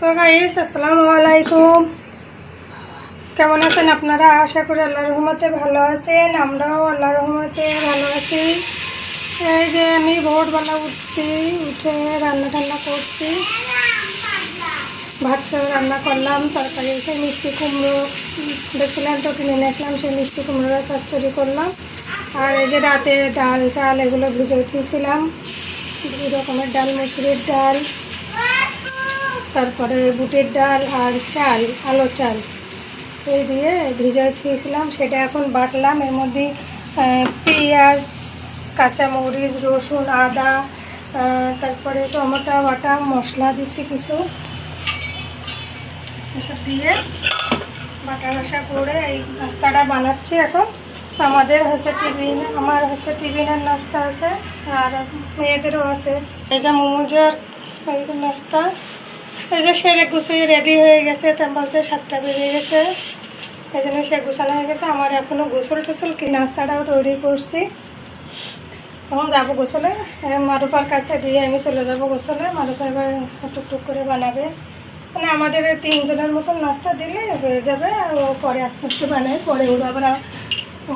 So guys আসসালামু আলাইকুম, কেমন আছেন আপনারা? আশা করি আল্লাহর রহমতে ভালো আছেন। আমরাও আল্লাহর রহমতে ভালো আছি। এই যে আমি ভোরবেলা উঠছি, উঠে রান্না টান্না করছি, ভাত চাল রান্না করলাম, তরকারি সেই মিষ্টি কুমড়ো দেখছিলাম তো কিনে নিয়ে আসলাম, সেই মিষ্টি কুমড়োটা চচ্চড়ি করলাম। আর এই যে রাতে ডাল চাল এগুলো ভিজে দিয়েছিলাম, 2 রকমের ডাল, মুসুরির ডাল, তারপরে বুটের ডাল আর চাল, আলো চাল এই দিয়ে ভিজে দিয়েছিলাম। সেটা এখন বাটলাম। এর মধ্যে পেঁয়াজ, কাঁচামরিচ, রসুন, আদা, তারপরে টমেটো বাটা, মশলা দিচ্ছি কিছু, এসব দিয়ে বাটা বাসা করে এই নাস্তাটা বানাচ্ছি এখন। আমার হচ্ছে টিফিনের নাস্তা আছে আর মেয়েদেরও আছে। এই যে মোমোজের এই নাস্তা, এই যে সেরে গুছিয়ে রেডি হয়ে গেছে, তা বলছে 7টা বেজে গেছে, এই জন্য সে গুছানো হয়ে গেছে। আমার এখনও গোসল টোসল কি নাস্তাটাও তৈরি করছি। এখন যাবো গোসলে, মারুপার কাছে দিয়ে আমি চলে যাবো গোসলে। মারুপা এবার টুকটুক করে বানাবে, মানে আমাদের 3 জনের মতন নাস্তা দিলে হয়ে যাবে। আর ও পরে আস্তে আস্তে বানায়, পরে ওরা আবার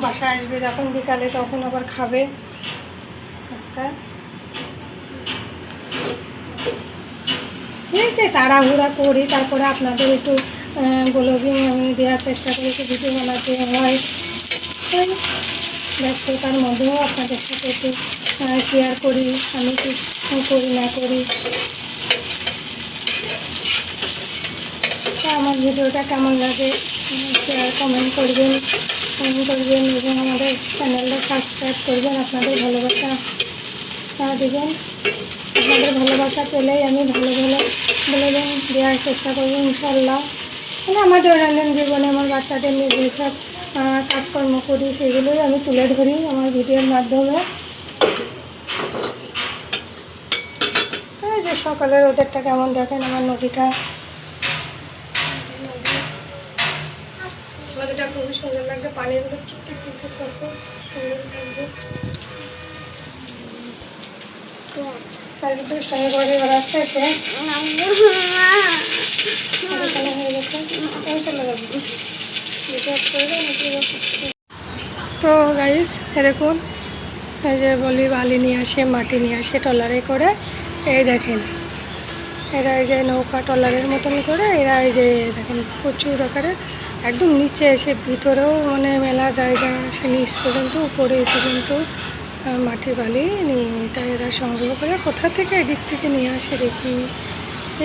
বাসায় আসবে যখন বিকালে, তখন আবার খাবে নাস্তা। ঠিক আছে, তাড়াহুড়া করি, তারপরে আপনাদের একটু ব্লগিং আমি দেওয়ার চেষ্টা করি, একটু ভিডিও বানাতে হয়। ব্যস্ততার মধ্যেও আপনাদের সাথে একটু শেয়ার করি আমি কি করি না করি। আমার ভিডিওটা কেমন লাগে শেয়ার কমেন্ট করবেন এবং আমাদের চ্যানেলটা সাবস্ক্রাইব করবেন। আপনাদের ভালোবাসা দেবেন, আপনাদের ভালোবাসা পেলেই আমি ভালো বলে দেওয়ার চেষ্টা করবো ইনশাল্লাহ। মানে আমার দৈনন্দিন জীবনে আমার বাচ্চাদের নিয়ে যেসব কাজকর্ম করি সেগুলোই আমি তুলে ধরি আমার ভিডিওর মাধ্যমে। যে সকালের ওদেরটা কেমন দেখেন, আমার নদীটা খুবই সুন্দর লাগছে, পানিগুলো চিকচিক চিকচিক করছে, সুন্দর লাগছে। দুষ্টামি করে এবার আসছে সে হয়ে গেছে, আমি চলে যাবো। তো গাইস এরকম এই যে বলি বালি নিয়ে আসে, মাটি নিয়ে আসে ট্রলারে করে, এই দেখেন এরা এই যে নৌকা ট্রলারের মতন করে এরা এই যে দেখেন প্রচুর আকারে একদম নিচে এসে ভিতরেও মানে মেলা জায়গা, সে নিচ পর্যন্ত উপরে এই পর্যন্ত মাটি বালি নিয়ে তাই এরা সংগ্রহ করে কোথা থেকে এদিক থেকে নিয়ে আসে দেখি।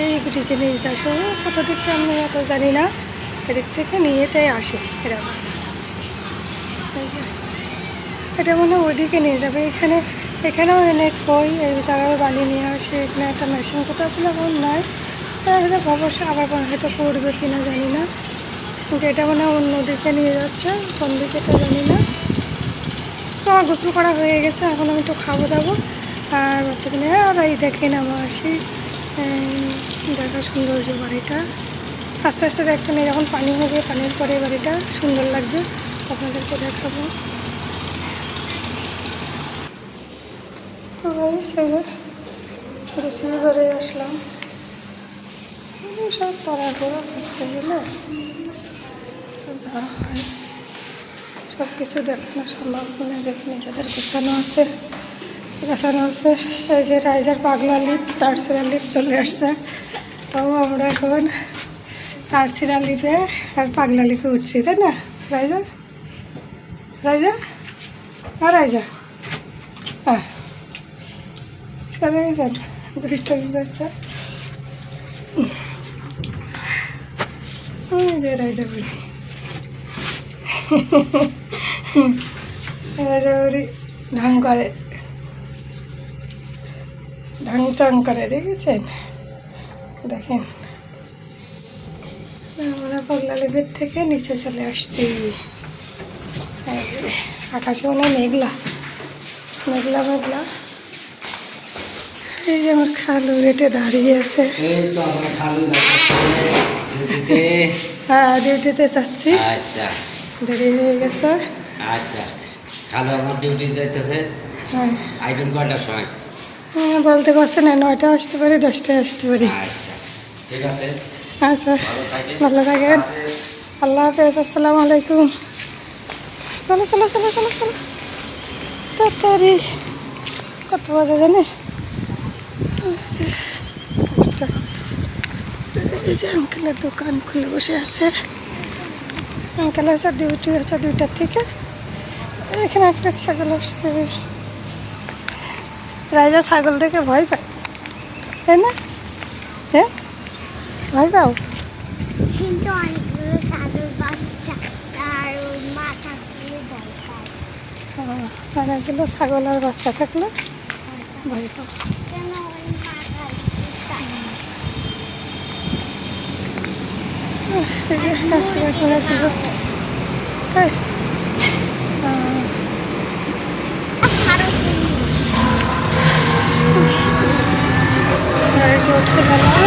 এই ব্রিজে নিচ দাসে কোথা দিক থেকে আমি অত জানি না, এদিক থেকে নিয়ে তাই আসে এরা বালি। এটা মনে হয় ওইদিকে নিয়ে যাবে, এখানেও এনে থই, এই জায়গায় বালি নিয়ে আসে। এখানে একটা মেশিন কোথাও ছিল, এখন নাই, হয়তো অবশ্যই আবার হয়তো করবে কিনা জানি না, কিন্তু এটা মনে হয় অন্যদিকে নিয়ে যাচ্ছে, কোন দিকে তো জানি না। তো আমার গোসল করা হয়ে গেছে, এখন আমি একটু খাবো দাবো আর বাচ্চাকে নিয়ে। আর এই দেখেন আমার সেই দেখা সৌন্দর্য বাড়িটা, আস্তে আস্তে দেখবেন যখন পানি হবে, পানির পরে বাড়িটা সুন্দর লাগবে, আপনাদেরকে দেখাবো। তো সেই রুচির ঘরে আসলাম, সব তাড়াহুড়ো করতে গেলে যা হয় সব কিছু দেখানো সম্ভব নয়। দেখে নিজেদের গোছানো আছে। এই যে রাইজার পাগলা লিফট, তারছিরা লিফট চলে আসছে। তো আমরা এখন তারছিরা লিফে আর পাগলা লিফে উঠছি, তাই না রাইজা? হ্যাঁ সাথে দুষ্টামি করছে যে রাইজা বুড়ি, ঢং করে, ঢং করে, দেখেছেন? দেখেন আমরা পাগলা লিফের থেকে নিচে চলে আসছি। আকাশে মনে হয় মেঘলা। এই যে আমার খালু গেটে দাঁড়িয়ে আছে। হ্যাঁ ডিউটিতে যাচ্ছি, দেরি হয়ে গেছে। আচ্ছা, খালু আমার ডিউটি যাইতেছে। হ্যাঁ আইবেন কয়টার সময়? বলতে পারছে না, 9টায় আসতে পারি, 10টায় আসতে পারি। আচ্ছা, ঠিক আছে, আচ্ছা, ভালো থাকেন। ভালো থাকেন। হাফেজ। আল্লাহ হাফেজ, আসসালামু আলাইকুম। চলো চলো চলো চলো চলো, তাড়াতাড়ি। কত বাজে জানে? এই যে আঙ্কেলের দোকান খুলে বসে আছে। আঙ্কেল আছে, ডিউটি আছে 2টার থেকে। এখানে একটা ছাগল আসছে। রাজা ছাগল দেখে ভয় পায়, তাই না? হ্যাঁ, ভয় পাও? কিন্তু অনেকগুলো ছাগল বাচ্চা আর ওর মা থাকলে ভয় পায়। অনেকগুলো ছাগল আর বাচ্চা থাকলে ভয় পাও। কেন ওই মা খায়? এই যে কাস্টমার করে দিব, তাই গাড়িতে উঠে গেলাম।